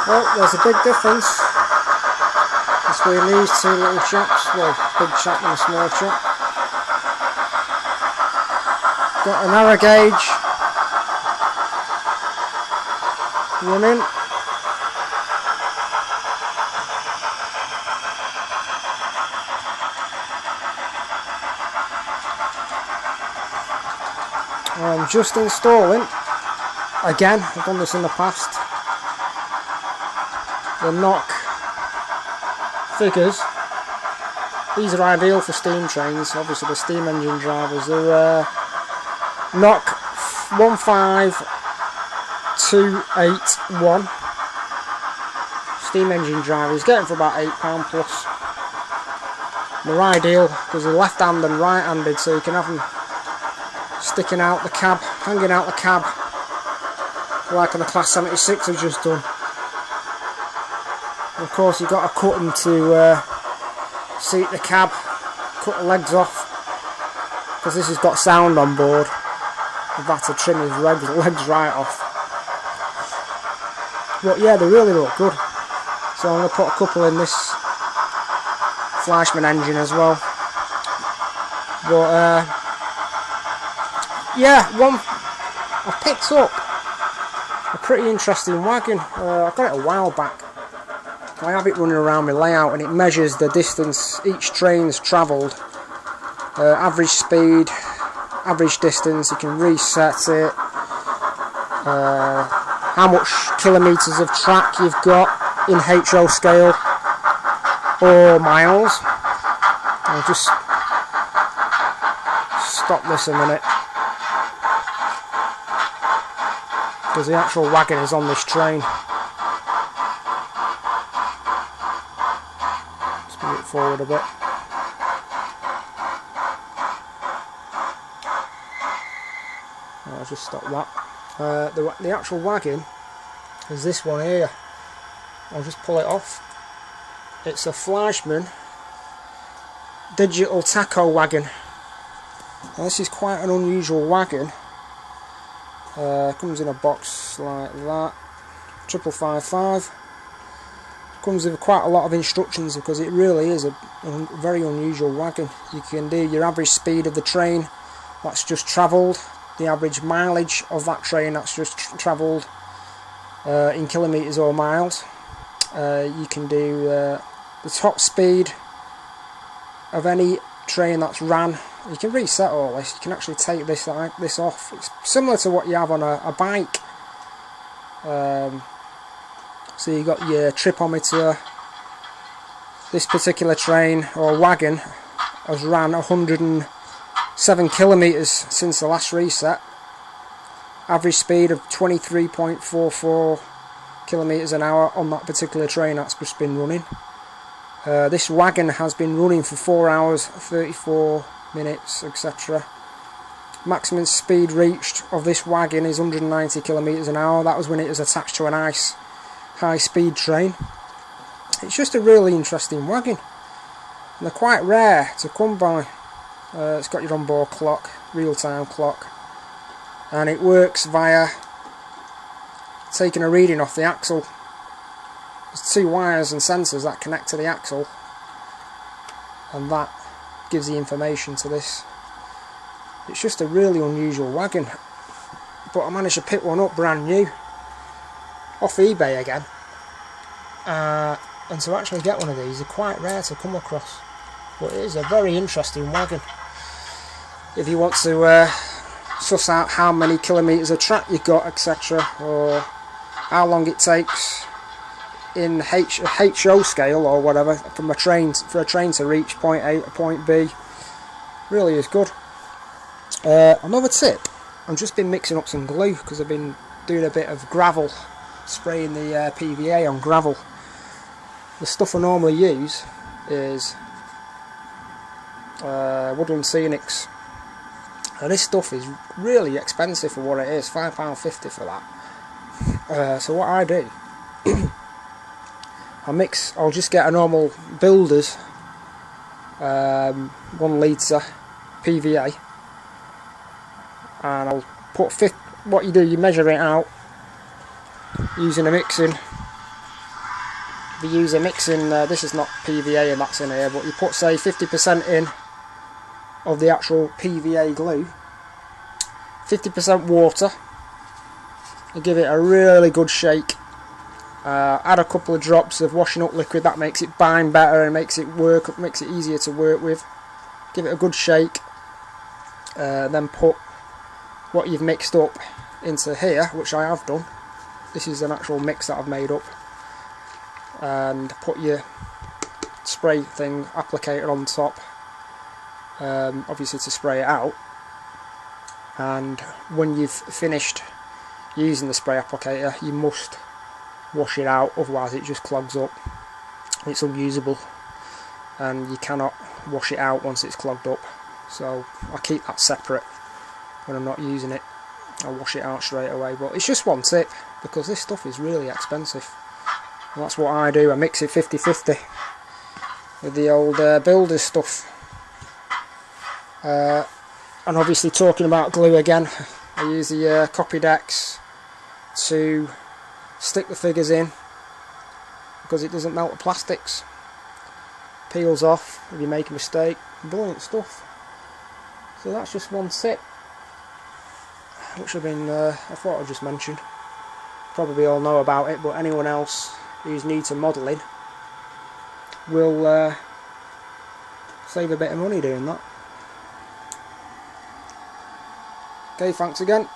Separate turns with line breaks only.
Well, there's a big difference between these two little chaps, well, big chap and a small chap. Got a narrow gauge running. I'm just installing, again, I've done this in the past, the NOCH figures. These are ideal for steam trains, obviously the steam engine drivers. They're NOCH 15281 steam engine drivers, getting for about £8 plus. They're ideal because they're left-handed and right-handed, so you can have them sticking out the cab, hanging out the cab, like on the Class 76 I've just done. And of course you've got to cut them to seat the cab, cut the legs off, because this has got sound on board. I've had to trim his legs right off. But yeah, they really look good. So I'm going to put a couple in this Fleischmann engine as well. But yeah, I picked up a pretty interesting wagon. I got it a while back. I have it running around my layout and it measures the distance each train's travelled. Average speed, average distance, you can reset it. How much kilometres of track you've got in HO scale or miles. I'll just stop this a minute, because the actual wagon is on this train. Let's move it forward a bit. I'll just stop that. The actual wagon is this one here. I'll just pull it off. It's a Fleischmann digital tacho wagon. Now, this is quite an unusual wagon. Comes in a box like that, 5555. Comes with quite a lot of instructions because it really is a very unusual wagon. You can do your average speed of the train that's just travelled, the average mileage of that train that's just travelled in kilometres or miles. You can do the top speed of any train that's ran. You can reset all this. You can actually take this off. It's similar to what you have on a bike. So you got your tripometer. This particular train or wagon has ran 107 kilometres since the last reset. Average speed of 23.44 kilometres an hour on that particular train that's just been running. This wagon has been running for 4 hours, 34 minutes, etc. Maximum speed reached of this wagon is 190 kilometres an hour. That was when it was attached to an high speed train. It's just a really interesting wagon, and they're quite rare to come by. It's got your onboard clock, real-time clock, and it works via taking a reading off the axle. There's two wires and sensors that connect to the axle, and that gives the information to this. It's just a really unusual wagon, but I managed to pick one up brand new off eBay again, and to actually get one of these are quite rare to come across. But it is a very interesting wagon if you want to suss out how many kilometres of track you've got, etc., or how long it takes in HO scale or whatever from for a train to reach point A to point B. Really is good. Another tip, I've just been mixing up some glue because I've been doing a bit of gravel, spraying the p.v.a. on gravel. The stuff I normally use is Woodland Scenics, and this stuff is really expensive for what it is, £5.50 for that. So what I do, I'll just get a normal builder's 1 litre p.v.a. and I'll put what you do, you measure it out using a mixing be using mixing, this is not p.v.a. and that's in here, but you put say 50% in of the actual p.v.a. glue, 50% water, and give it a really good shake. Add a couple of drops of washing up liquid, that makes it bind better and makes it easier to work with. Give it a good shake, then put what you've mixed up into here, which I have done. This is an actual mix that I've made up, and put your spray thing applicator on top, obviously to spray it out. And when you've finished using the spray applicator, you must wash it out, otherwise it just clogs up. It's unusable and you cannot wash it out once it's clogged up, so I keep that separate when I'm not using it. I'll wash it out straight away. But it's just one tip, because this stuff is really expensive, and that's what I do. I mix it 50-50 with the old builder's stuff. And obviously, talking about glue again, I use the copy decks to stick the figures in, because it doesn't melt the plastics, peels off if you make a mistake. Brilliant stuff. So that's just one tip, which I thought I'd just mention. Probably all know about it, but anyone else who's new to modelling will save a bit of money doing that. Okay, thanks again.